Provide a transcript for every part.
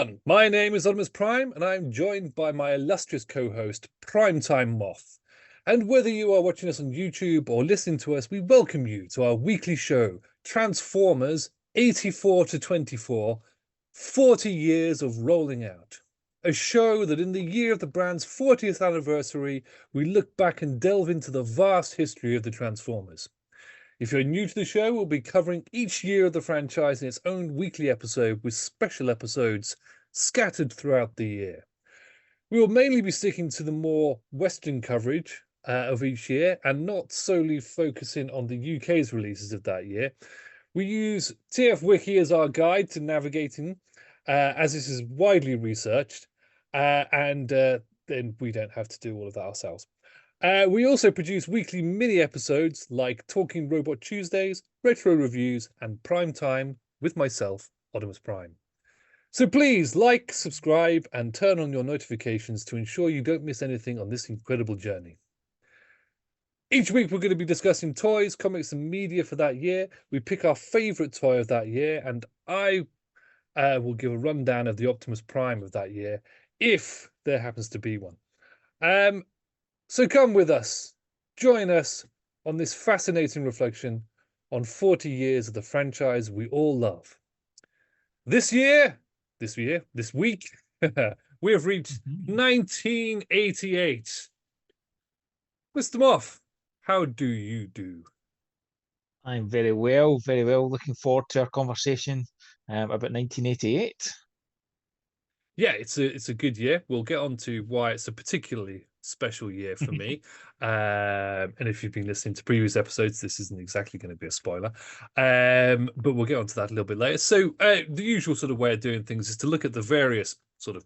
everyone, my name is Oddimus Prime, and I'm joined by my illustrious co-host, Primetime Moff. And whether you are watching us on YouTube or listening to us, we welcome you to our weekly show, Transformers 84 to 24, 40 years of rolling out. A show that in the year of the brand's 40th anniversary, we look back and delve into the vast history of the Transformers. If you're new to the show, we'll be covering each year of the franchise in its own weekly episode with special episodes scattered throughout the year. We will mainly be sticking to the more Western coverage of each year and not solely focusing on the UK's releases of that year. We use TF Wiki as our guide to navigating, as this is widely researched, and then we don't have to do all of that ourselves. We also produce weekly mini episodes like Talking Robot Tuesdays, Retro Reviews, and Prime Time with myself, Oddimus Prime. So please like, subscribe, and turn on your notifications to ensure you don't miss anything on this incredible journey. Each week we're going to be discussing toys, comics, and media for that year. We pick our favourite toy of that year, and I will give a rundown of the Optimus Prime of that year, if there happens to be one. So come with us, join us on this fascinating reflection on 40 years of the franchise we all love. This week, we have reached 1988. Mr. Moff, how do you do? I'm very well, very well. Looking forward to our conversation about 1988. Yeah, it's a good year. We'll get on to why it's a particularly special year for me. And if you've been listening to previous episodes, this isn't exactly going to be a spoiler. But we'll get on to that a little bit later. So the usual sort of way of doing things is to look at the various sort of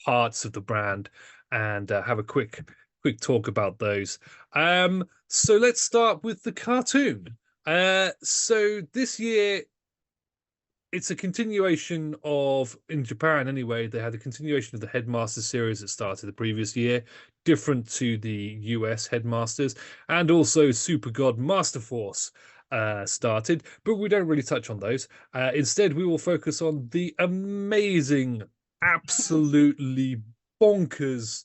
parts of the brand and have a quick talk about those. So let's start with the cartoon. So this year, it's a continuation of, in Japan anyway, they had a continuation of the Headmasters series that started the previous year, different to the US Headmasters, and also Super God Master Force started, but we don't really touch on those. Instead, we will focus on the amazing, absolutely bonkers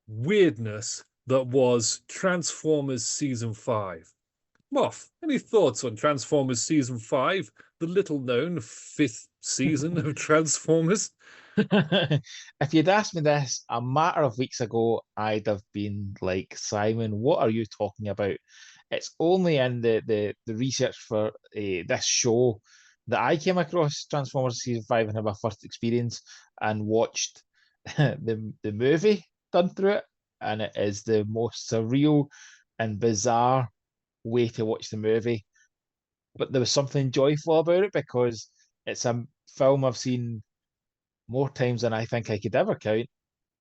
weirdness that was Transformers Season 5. Moff, any thoughts on Transformers Season 5, the little-known 5th season of Transformers? If you'd asked me this a matter of weeks ago, I'd have been like, Simon, what are you talking about? It's only in the research for this show that I came across Transformers Season 5 and had my first experience and watched the movie done through it. And it is the most surreal and bizarre way to watch the movie, but there was something joyful about it because it's a film I've seen more times than I think I could ever count,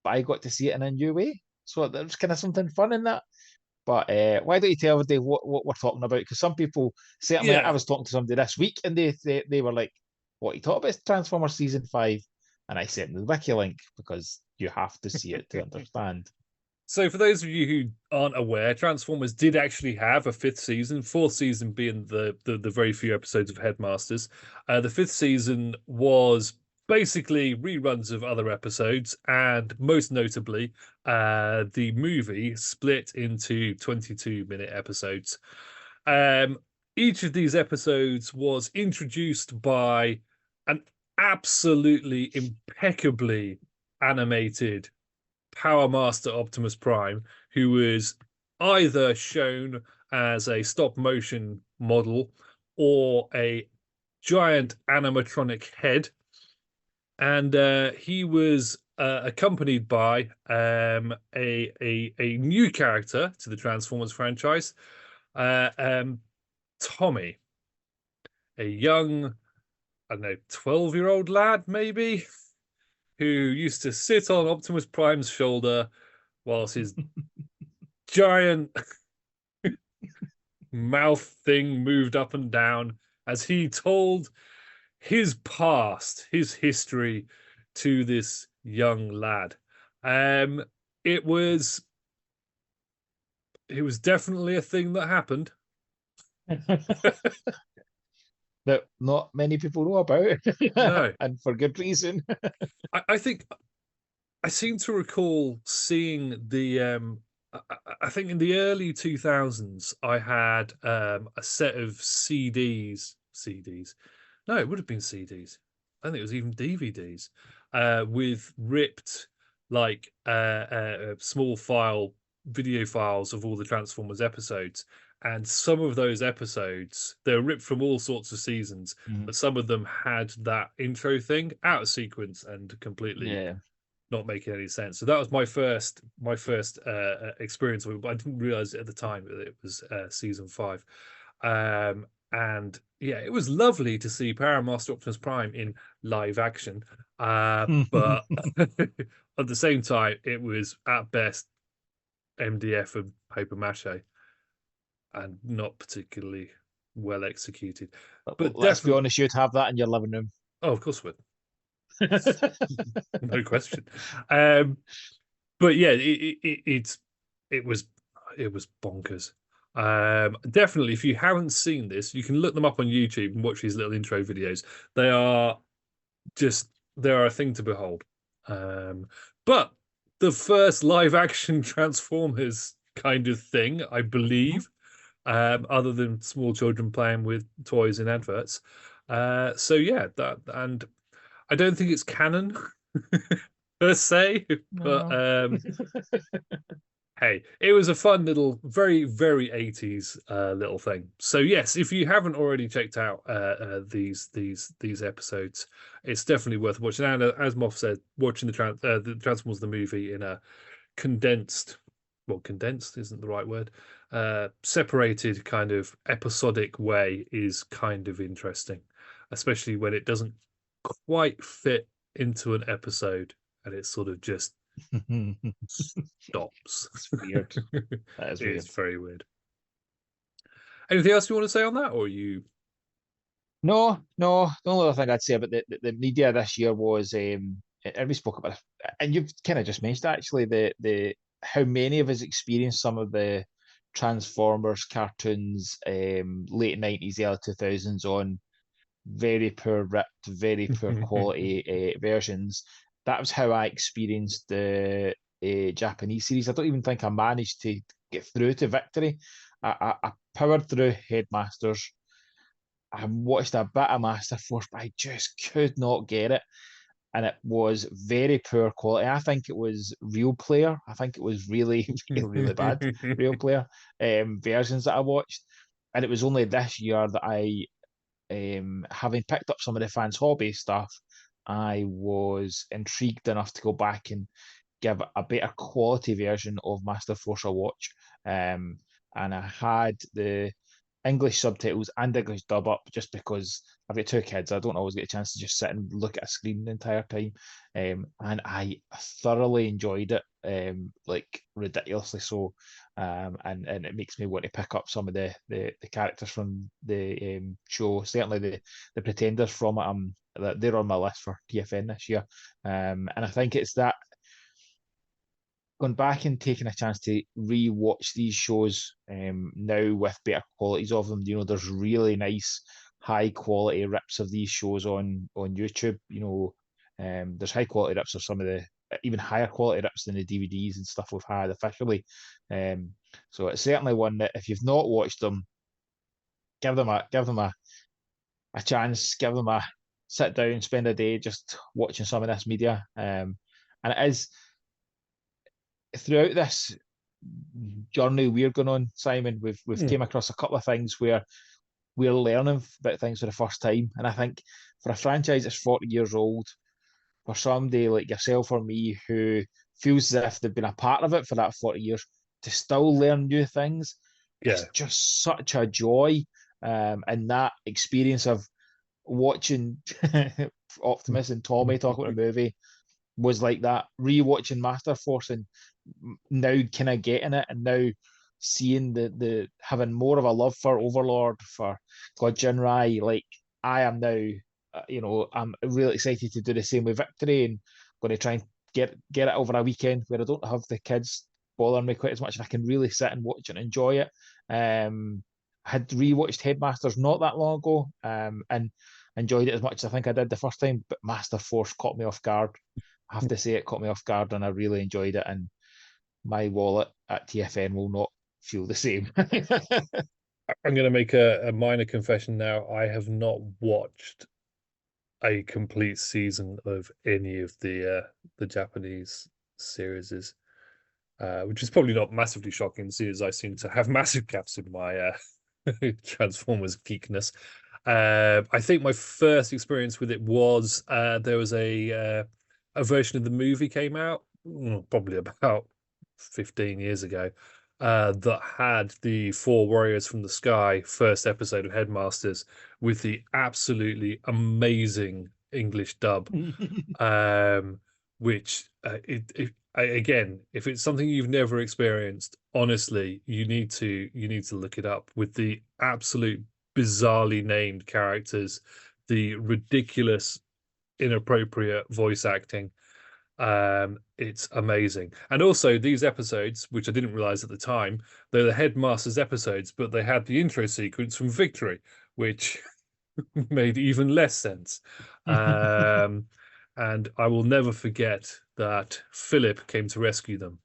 but I got to see it in a new way, so there's kind of something fun in that. But why don't you tell everybody what we're talking about? Because some people, certainly I Yeah. was talking to somebody this week and they were like, what are you talking about? It's Transformers Season 5. And I sent them the wiki link because you have to see it to understand. So for those of you who aren't aware, Transformers did actually have a 5th season, 4th season being the very few episodes of Headmasters. The 5th season was basically reruns of other episodes, and most notably, the movie split into 22-minute episodes. Each of these episodes was introduced by an absolutely impeccably animated Powermaster Optimus Prime, who was either shown as a stop motion model or a giant animatronic head. And he was accompanied by a new character to the Transformers franchise, Tommy, a young, I don't know, 12-year-old lad, maybe, who used to sit on Optimus Prime's shoulder whilst his giant mouth thing moved up and down as he told his past, his history to this young lad. It was definitely a thing that happened. that not many people know about, No, and for good reason. I think I seem to recall seeing the I think in the early 2000s I had a set of CDs. No, it would have been CDs. I think it was even DVDs with ripped like small file video files of all the Transformers episodes. And some of those episodes, they were ripped from all sorts of seasons, Mhm. but some of them had that intro thing out of sequence and completely Yeah. not making any sense. So that was my first experience with it, but I didn't realize it at the time that it was season 5. And yeah, it was lovely to see Powermaster Optimus Prime in live action. But at the same time, it was at best MDF and paper mache and not particularly well executed. But Let's be definitely, honest, you'd have that in your living room. oh, of course, with no question. Um, but yeah, it was it was bonkers. Definitely, if you haven't seen this, you can look them up on YouTube and watch these little intro videos. They are just they are a thing to behold. Um, but the first live action Transformers kind of thing, I believe, other than small children playing with toys in adverts. So yeah, that and I don't think it's canon per se, but No. hey, it was a fun little, very, very 80s little thing. So yes, if you haven't already checked out these episodes, it's definitely worth watching. And as Moff said, watching the Transformers the movie in a condensed, well, condensed isn't the right word, separated kind of episodic way is kind of interesting, especially when it doesn't quite fit into an episode and it sort of just stops. It's weird. That is weird. It's very weird. Anything else you want to say on that, or you? No, no. The only other thing I'd say about the media this year was, and we spoke about it, and you've kind of just mentioned actually the how many of us experienced some of the Transformers cartoons, late 90s, early 2000s on very poor ripped, very poor quality versions. That was how I experienced the Japanese series. I don't even think I managed to get through to victory. I powered through Headmasters. I watched a bit of Master Force, but I just could not get it. And it was very poor quality. I think it was Real Player. I think it was really, really, really bad Real Player versions that I watched. And it was only this year that having picked up some of the fans' hobby stuff, I was intrigued enough to go back and give a better quality version of Master Force a watch. And I had the English subtitles and English dub up just because I've got two kids. I don't always get a chance to just sit and look at a screen the entire time. And I thoroughly enjoyed it, like ridiculously so. And it makes me want to pick up some of the characters from the show. Certainly the pretenders from it. They're on my list for TFN this year. And I think it's that going back and taking a chance to re-watch these shows now with better qualities of them. There's really nice high quality rips of these shows on YouTube. There's high quality rips of some of the even higher quality rips than the DVDs and stuff we've had officially. So it's certainly one that if you've not watched them, give them a chance, give them a sit down, spend a day just watching some of this media. And it is throughout this journey we're going on, Simon, we've Hmm. came across a couple of things where we're learning about things for the first time. And I think for a franchise that's 40 years old, for somebody like yourself or me who feels as if they've been a part of it for that 40 years, to still learn new things, Yeah. it's just such a joy. And that experience of watching Optimus and Tommy talk about a movie was like that. Rewatching Master Force and now kind of getting it, and now seeing the having more of a love for Overlord, for Gudgeon Rai. Like I am now, I'm really excited to do the same with Victory, and going to try and get it over a weekend where I don't have the kids bothering me quite as much, and I can really sit and watch and enjoy it. had rewatched Headmasters not that long ago, and enjoyed it as much as I think I did the first time. But Master Force caught me off guard. I have to say it caught me off guard, and I really enjoyed it. And my wallet at TFN will not feel the same. I'm going to make a minor confession now. I have not watched a complete season of any of the Japanese series, which is probably not massively shocking, seeing as I seem to have massive gaps in my Transformers geekness. I think my first experience with it was there was a version of the movie came out probably about 15 years ago that had the Four Warriors from the Sky first episode of Headmasters with the absolutely amazing English dub, which again, if it's something you've never experienced, honestly, you need to look it up with the absolute bizarrely named characters, the ridiculous, inappropriate voice acting. It's amazing. And also these episodes, which I didn't realize at the time, they're the Headmasters episodes, but they had the intro sequence from Victory, which made even less sense. And I will never forget that Philip came to rescue them.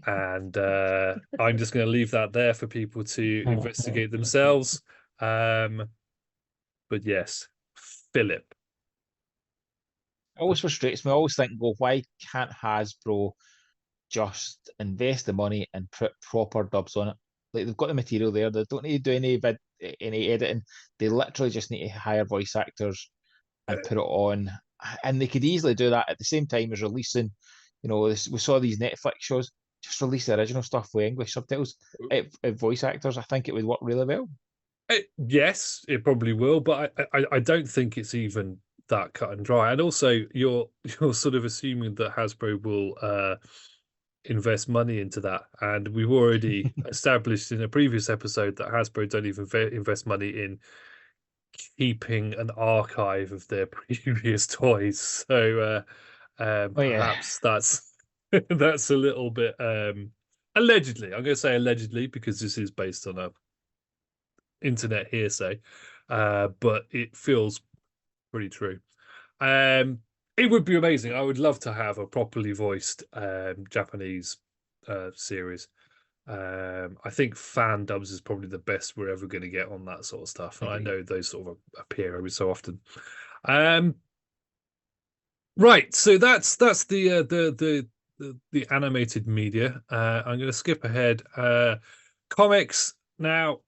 And I'm just going to leave that there for people to investigate themselves. But yes, Philip. It always frustrates me. I always think, well, why can't Hasbro just invest the money and put proper dubs on it? Like they've got the material there. They don't need to do any editing. They literally just need to hire voice actors and put it on. And they could easily do that at the same time as releasing, we saw these Netflix shows. Just release the original stuff with English subtitles. Voice actors, I think it would work really well. Yes, it probably will, but I don't think it's even that cut and dry. And also, you're sort of assuming that Hasbro will invest money into that, and we've already established in a previous episode that Hasbro don't even invest money in keeping an archive of their previous toys. So Oh yeah. perhaps that's that's a little bit allegedly. I'm going to say allegedly because this is based on a internet hearsay, but it feels pretty true. It would be amazing. I would love to have a properly voiced Japanese series. I think fan dubs is probably the best we're ever going to get on that sort of stuff, and I know those sort of appear every so often. Right, so that's the animated media. I'm going to skip ahead. Comics now.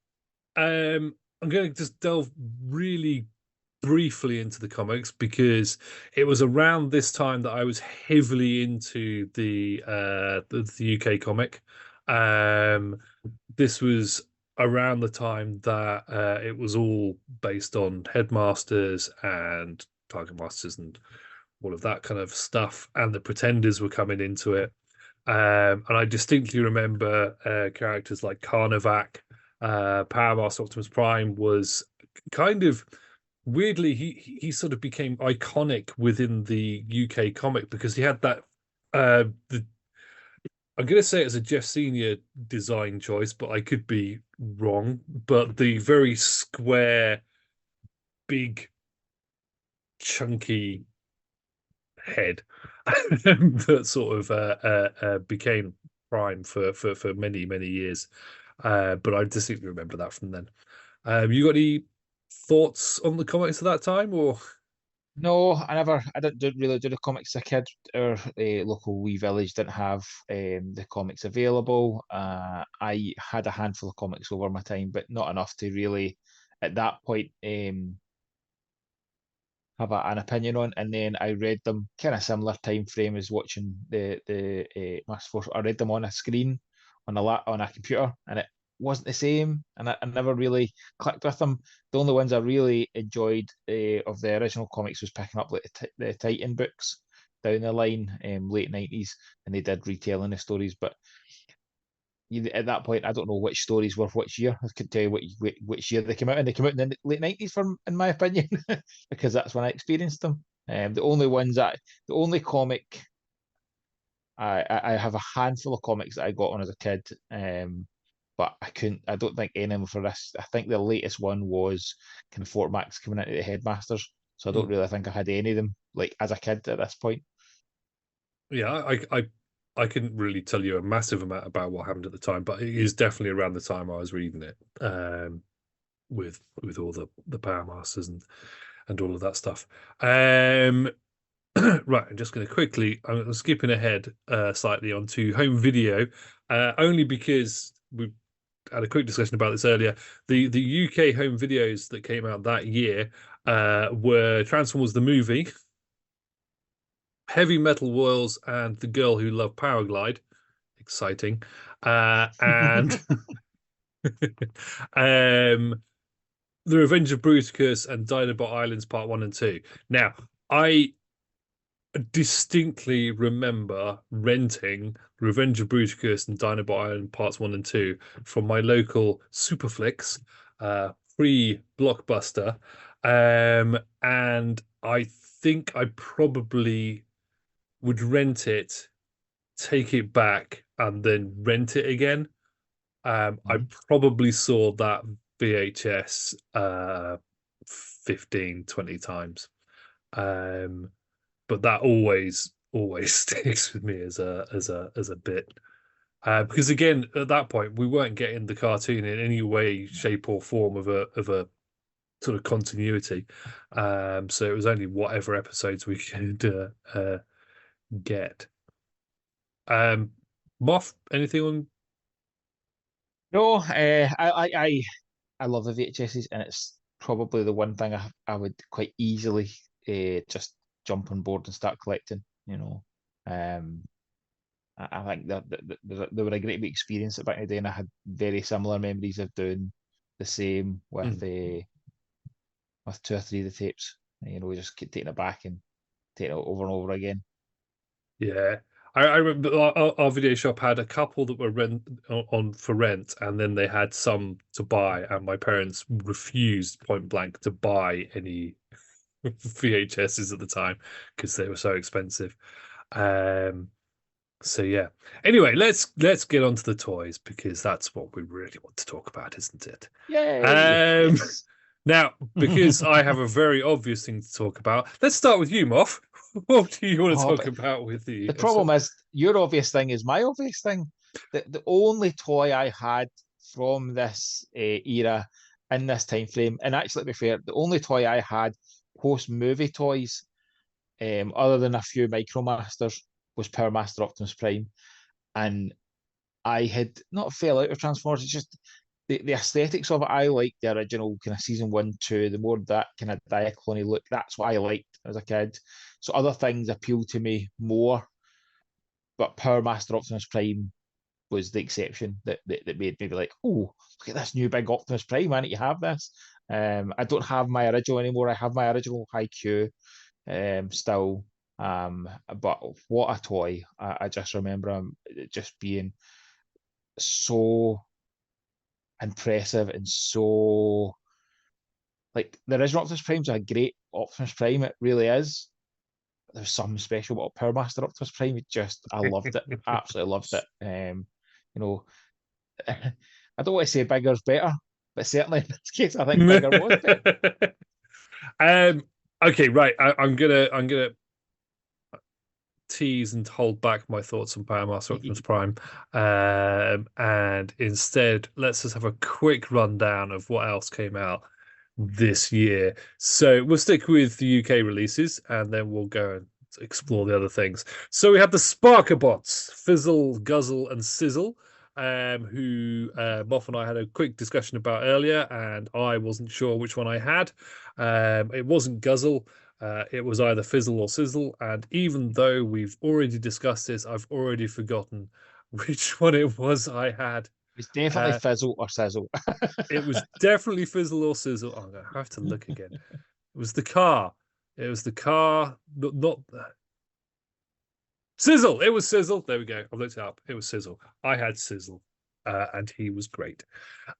I'm going to just delve really briefly into the comics because it was around this time that I was heavily into the UK comic. This was around the time that it was all based on Headmasters and Target Masters and all of that kind of stuff, and the Pretenders were coming into it. And I distinctly remember characters like Carnivac. Powermaster Optimus Prime was kind of weirdly he sort of became iconic within the UK comic because he had that I'm going to say it's a Jeff Senior design choice, but I could be wrong. But the very square, big, chunky head that sort of became Prime for many years. But I distinctly remember that from then. You got any thoughts on the comics at that time, or? No, I didn't really do the comics as a kid. Our local wee village didn't have the comics available. I had a handful of comics over my time, but not enough to really, at that point, have an opinion on. And then I read them kind of similar time frame as watching the Master Force. I read them on a screen on a computer, and it wasn't the same. And I never really clicked with them. The only ones I really enjoyed of the original comics was picking up like the Titan books down the line, late 90s, and they did retelling the stories. But at that point, I don't know which stories were which year. I could tell you which year they came out, and they came out in the late 90s, in my opinion, because that's when I experienced them. The only comic, I have a handful of comics that I got when I was a kid. but I don't think any of them for this. I think the latest one was kind of Fort Max coming into the Headmasters. So I don't Mm. really think I had any of them like as a kid at this point. Yeah, I couldn't really tell you a massive amount about what happened at the time, but it is definitely around the time I was reading it, with all the Powermasters and all of that stuff. Right, I'm just going to quickly. I'm skipping ahead slightly onto home video, only because we had a quick discussion about this earlier. The UK home videos that came out that year were Transformers the movie, Heavy Metal Wheels, and The Girl Who Loved Powerglide. Exciting. And um, The Revenge of Bruticus and Dinobot Islands Part 1 and 2. Now, I distinctly remember renting Revenge of Bruticus and Dinobot Island Parts 1 and 2 from my local Superflix, pre-Blockbuster. And I think I probably would rent it, take it back, and then rent it again. I Mhm. probably saw that VHS 15, 20 times. Um, but that always sticks with me as a bit. Because again, at that point, we weren't getting the cartoon in any way, shape, or form of a sort of continuity. So it was only whatever episodes we could get. Um, Moff, anything on? No, I love the VHSs, and it's probably the one thing I would quite easily just jump on board and start collecting. Um, I think that they were a great experience back in the day, and I had very similar memories of doing the same Hmm. with two or three of the tapes. We just keep taking it back and taking it over and over again. Yeah. I remember our video shop had a couple that were on for rent, and then they had some to buy, and my parents refused point blank to buy any VHSs at the time because they were so expensive. Um, so yeah. Anyway, let's get on to the toys because that's what we really want to talk about, isn't it? Yay! Um, Yes. now, because I have a very obvious thing to talk about, let's start with you, Moff. What do you want to Oh, talk but about with the the problem is your obvious thing is my obvious thing. The only toy I had from this era in this time frame, and actually to be fair, the only toy I had post movie toys, other than a few Micromasters, was Powermaster Optimus Prime, and I had not fell out of Transformers. It's just the aesthetics of it. I liked the original kind of season 1, 2. The more that kind of diaclony look, that's what I liked as a kid. So other things appealed to me more, but Powermaster Optimus Prime was the exception that made me be like, oh, look at this new big Optimus Prime. I need to have this. I don't have my original anymore. I have my original High Q still. But what a toy. I just remember just being so impressive and so like the original Optimus Prime's a great Optimus Prime, it really is. There's something special about Powermaster Optimus Prime. I loved it, absolutely loved it. You know, I don't want to say bigger's better, but certainly in this case, I think bigger was better. um, okay, right. I'm gonna tease and hold back my thoughts on Powermaster Optimus Prime, and instead let's just have a quick rundown of what else came out this year. So we'll stick with the UK releases, and then we'll go and explore the other things. So we have the Sparkerbots, Fizzle, Guzzle, and Sizzle. Who Moff and I had a quick discussion about earlier, and I wasn't sure which one I had. It wasn't Guzzle, it was either Fizzle or Sizzle, and even though we've already discussed this, I've already forgotten which one it was I had. It's definitely Uh, Fizzle or Sizzle. it was definitely Fizzle or Sizzle. I'm gonna have to look again. It was the car. It was the car, not Sizzle. It was Sizzle. There we go. I've looked it up. It was Sizzle. I had Sizzle, and he was great.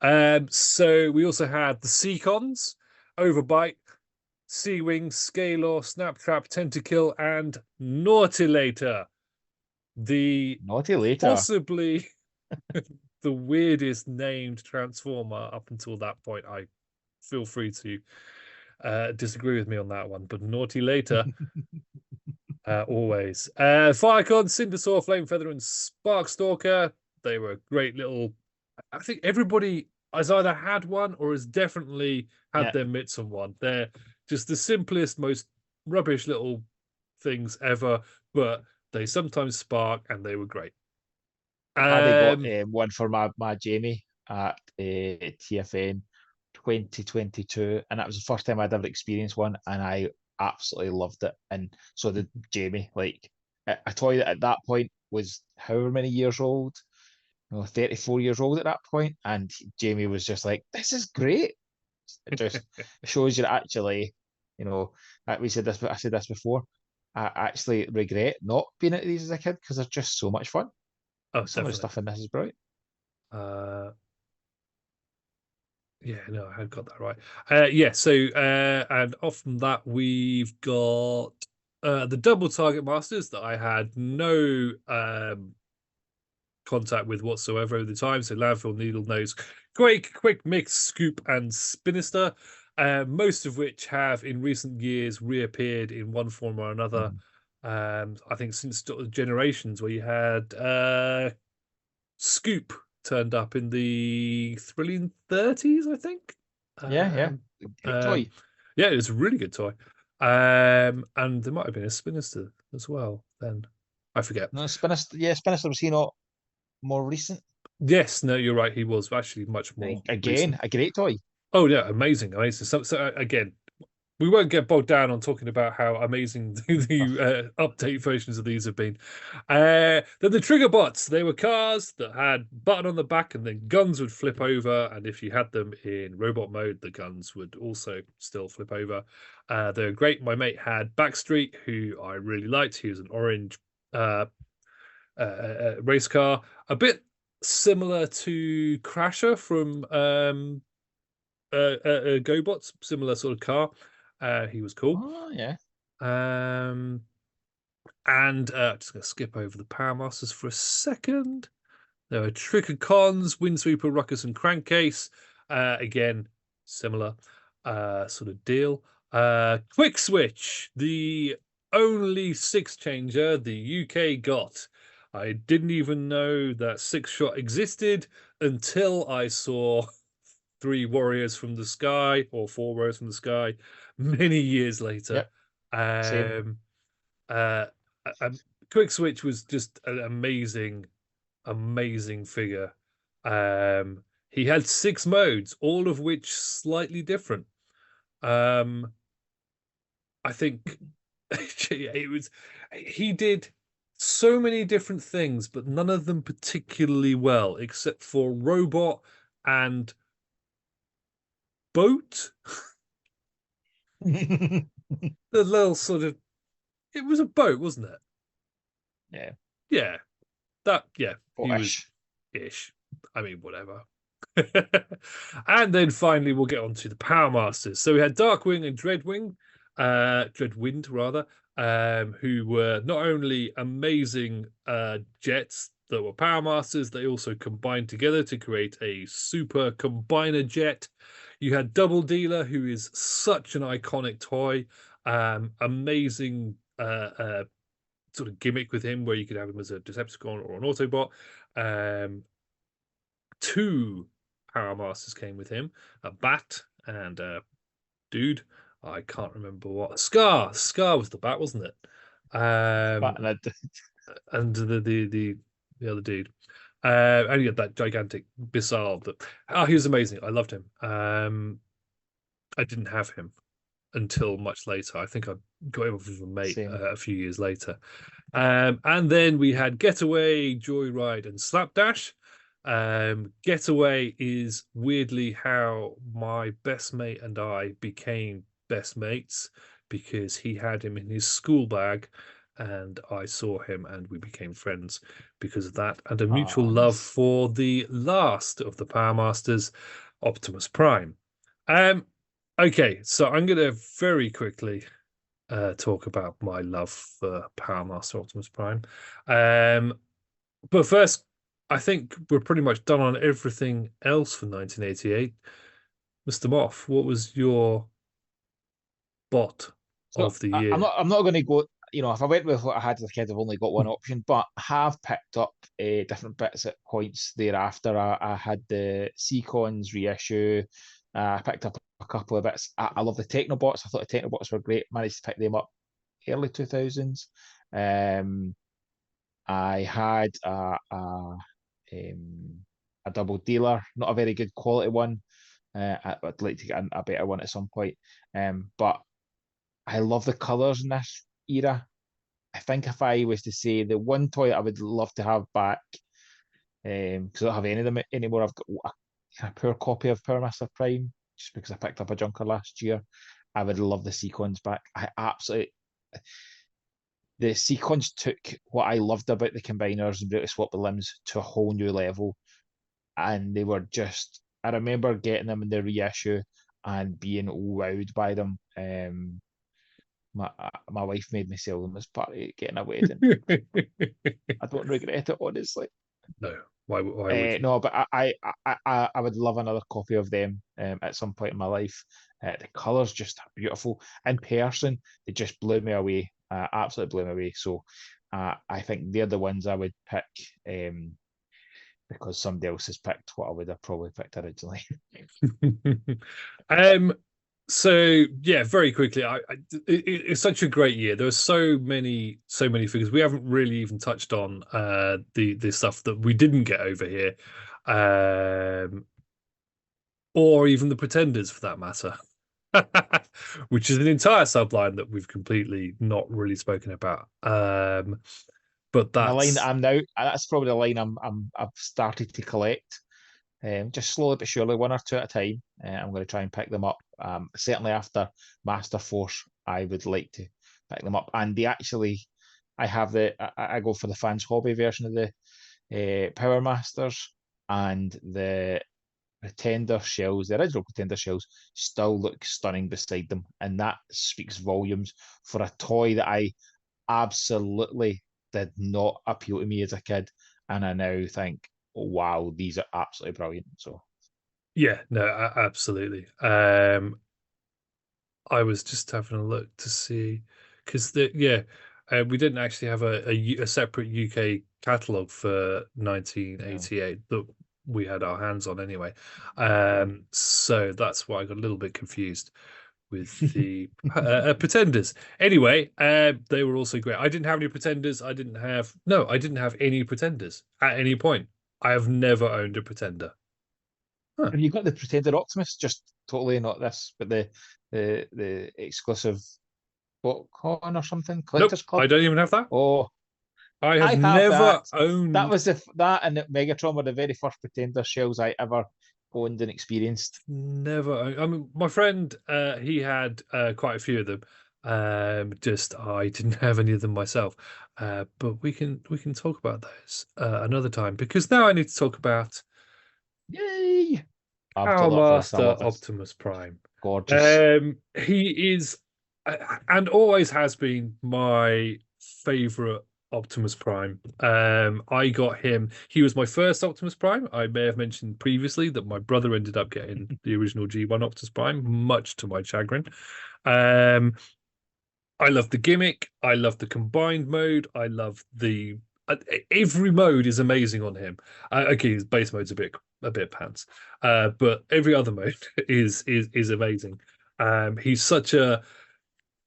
So we also had the Seacons, Overbite, Sea Wing, Scalor, Snaptrap, Tentakill, and Nautilator. The Naughty later. possibly the weirdest named Transformer up until that point. I feel free to disagree with me on that one, but naughty later. Always. Firecon, Cindersaw, Flamefeather, and Sparkstalker. They were a great little. I think everybody has either had one or has definitely had Yeah. their mitts on one. They're just the simplest, most rubbish little things ever, but they sometimes spark and they were great. Paddy got one for my Jamie at TFN 2022, and that was the first time I'd ever experienced one, and I absolutely loved it. And so did Jamie. Like a toy that at that point was however many years old, 34 years old at that point, and Jamie was just like, "This is great." It just shows you actually, we said this, I said this before. I actually regret not being into these as a kid because they're just so much fun. Oh, Some of the definitely. stuff in this is brilliant. Yeah, no, I had got that right. Yeah, so and off from that we've got the double target masters that I had no contact with whatsoever at the time. So Landfill, Needle Nose, Quake, Quick Mix, Scoop, and Spinister. Most of which have in recent years reappeared in one form or another. I think since Generations, where you had Scoop turned up in the Thrilling 30s, I think. Yeah. Great toy. Yeah, it was a really good toy. And there might have been a Spinister as well then. I forget. No, Spinister was he not more recent? Yes, no, you're right. He was actually much more Again, recent. a great toy. Oh yeah, amazing, amazing. So again, we won't get bogged down on talking about how amazing the update versions of these have been. Then the trigger bots, they were cars that had button on the back and then guns would flip over. And if you had them in robot mode, the guns would also still flip over. They were great. My mate had Backstreet, who I really liked. He was an orange race car, a bit similar to Crasher from GoBots, similar sort of car. He was cool. Oh yeah. And just going to skip over the Powermasters for a second. There are Tricker Cons, Windsweeper, Ruckus, and Crankcase. Again, similar sort of deal. Quick Switch, the only six changer the UK got. I didn't even know that six shot existed until I saw three warriors from the sky or four warriors from the sky many years later. Yep. Same. Uh, Quick Switch was just an amazing, amazing figure. He had six modes, all of which slightly different. I think it was he did so many different things, but none of them particularly well, except for robot and boat. The little sort of it was a boat, wasn't it? Yeah. Yeah. He was Ish. ish. I mean, whatever. And then finally we'll get on to the Power Masters. So we had Darkwing and Dreadwind rather, who were not only amazing jets that were Power Masters, they also combined together to create a super combiner jet. You had Double Dealer, who is such an iconic toy, amazing sort of gimmick with him where you could have him as a Decepticon or an Autobot. Two Power Masters came with him, a Bat and a Dude. I can't remember what. Scar was the Bat, wasn't it? And the other dude. And he had that gigantic Bissarl that he was amazing. I loved him. I didn't have him until much later. I think I got him with a mate a few years later. And then we had Getaway, Joyride, and Slapdash. Getaway is weirdly how my best mate and I became best mates because he had him in his school bag and I saw him and we became friends because of that and a mutual love for the last of the Power Masters, Optimus Prime. Okay, so I'm going to very quickly talk about my love for Powermaster Optimus Prime. But first, I think we're pretty much done on everything else for 1988. Mr. Moff, what was your bot So of the I'm year? not going to go. If I went with what I had as a kid, I've only got one option. But I have picked up different bits at points thereafter. I had the Seacons reissue. I picked up a couple of bits. I love the Technobots. I thought the Technobots were great. Managed to pick them up early 2000s. Um, I had a double dealer, not a very good quality one. I'd like to get a better one at some point. But I love the colours in this era. I think if I was to say the one toy that I would love to have back, because I don't have any of them anymore, I've got a poor copy of Powermaster Prime, just because I picked up a junker last year. I would love the sequins back. The sequence took what I loved about the combiners and able to swap the limbs to a whole new level. And they were just, I remember getting them in the reissue and being wowed by them. My wife made me sell them as part of getting a wedding. I don't regret it, honestly. No, why would you? No, but I would love another copy of them at some point in my life. The colours just beautiful. In person, they just blew me away. Absolutely blew me away. So I think they're the ones I would pick because somebody else has picked what I would have probably picked originally. um, so yeah, very quickly, it's such a great year. There are so many figures. We haven't really even touched on the stuff that we didn't get over here, um, or even the Pretenders for that matter, which is an entire subline that we've completely not really spoken about. But And the line that that's I'm now, that's probably the line I've started to collect. Just slowly but surely, one or two at a time. I'm going to try and pick them up. Certainly after Master Force, I would like to pick them up. And I have I go for the fans hobby version of the Power Masters, and the Pretender shells, the original Pretender shells, still look stunning beside them, and that speaks volumes for a toy that I absolutely did not appeal to me as a kid, and I now think, oh, wow, these are absolutely brilliant. So yeah, no, absolutely. I was just having a look to see because we didn't actually have a separate UK catalog for yeah. 1988 that we had our hands on anyway. So that's why I got a little bit confused with the Pretenders. Anyway, they were also great. I didn't have any Pretenders. I didn't have any Pretenders at any point. I have never owned a Pretender. Huh. Have you got the Pretender Optimus? Just totally not this, but the exclusive BotCon or something, Nope, Collectors I Club. don't even have that. Oh, I I have have that. never owned That and Megatron were the very first Pretender shells I ever owned and experienced. I mean, my friend, he had quite a few of them. Just I didn't have any of them myself. But we can talk about those another time because now I need to talk about Yay! I'm totally up for this. I Powermaster love this. Optimus Prime. Gorgeous. He is and always has been my favorite Optimus Prime. I got him. He was my first Optimus Prime. I may have mentioned previously that my brother ended up getting the original G1 Optimus Prime, much to my chagrin. Um, I love the gimmick. I love the combined mode. I love the every mode is amazing on him. Okay, his base mode's a bit pants, but every other mode is amazing. He's such an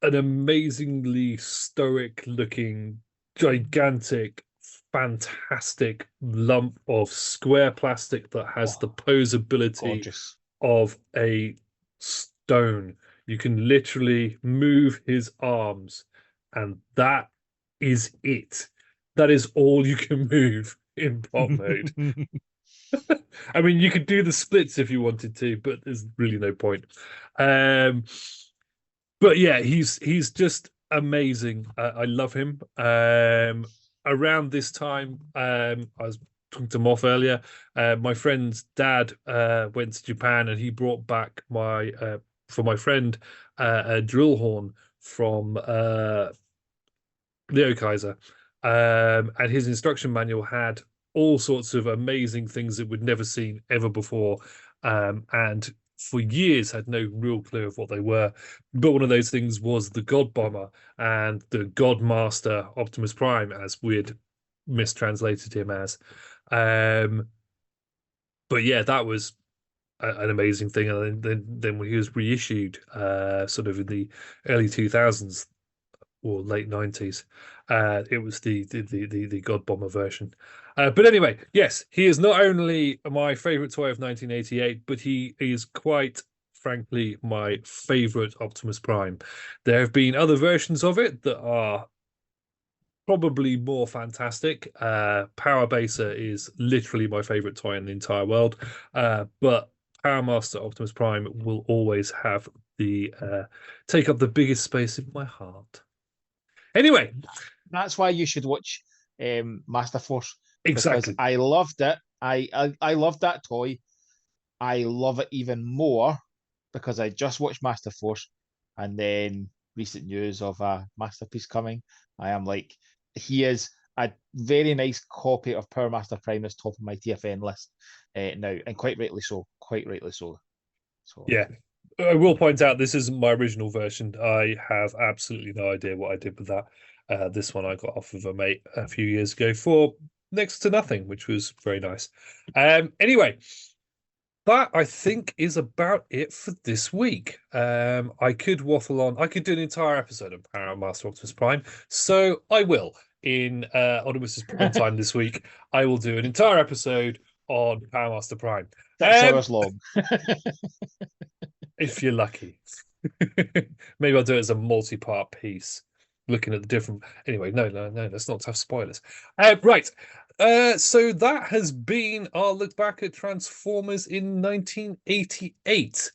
amazingly stoic looking, gigantic, fantastic lump of square plastic that has the Oh, posability gorgeous. of a stone. You can literally move his arms, and that is it. That is all you can move in bot mode. I mean, you could do the splits if you wanted to, but there's really no point. Um, but yeah, he's just amazing. I love him. Around this time, I was talking to Moff earlier. My friend's dad went to Japan and he brought back my for my friend a drill horn from Leo Kaiser, and his instruction manual had all sorts of amazing things that we'd never seen ever before, and for years had no real clue of what they were. But one of those things was the God Bomber and the Godmaster Optimus Prime, as we'd mistranslated him as. But yeah, that was an amazing thing. And then when he was reissued, sort of in the early 2000s or late 90s, it was the God Bomber version. But anyway, yes, he is not only my favorite toy of 1988, but he is quite frankly my favorite Optimus Prime. There have been other versions of it that are probably more fantastic. Powermaster is literally my favorite toy in the entire world. But Powermaster Optimus Prime will always have the take up the biggest space in my heart. Anyway, That's why you should watch Master Force, because exactly. I loved it. I loved that toy. I love it even more because I just watched Master Force, and then recent news of a masterpiece coming. I am like, he is a very nice copy of Powermaster Prime is top of my TFN list now, and quite rightly so. Quite rightly so. So Yeah. I will point out this isn't my original version. I have absolutely no idea what I did with that. This one I got off of a mate a few years ago for next to nothing, which was very nice. Anyway, that I think is about it for this week. I could waffle on. I could do an entire episode of Powermaster Optimus Prime, so I will. In Oddimus's Prime time this week, I will do an entire episode on Powermaster Prime. 6 hours long. If you're lucky. Maybe I'll do it as a multi-part piece, looking at the different. Anyway, no, let's not have spoilers. Right. So that has been our look back at Transformers in 1988.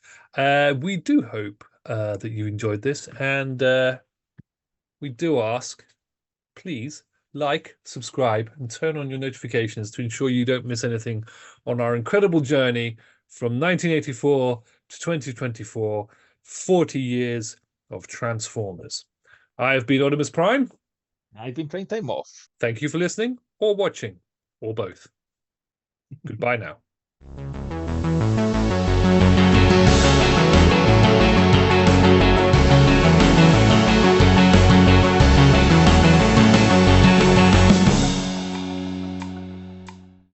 We do hope that you enjoyed this, and we do ask, please like, subscribe, and turn on your notifications to ensure you don't miss anything on our incredible journey from 1984 to 2024, 40 years of Transformers. I have been Oddimus Prime. I've been Prime Time Moff. Thank you for listening or watching, or both. Goodbye now.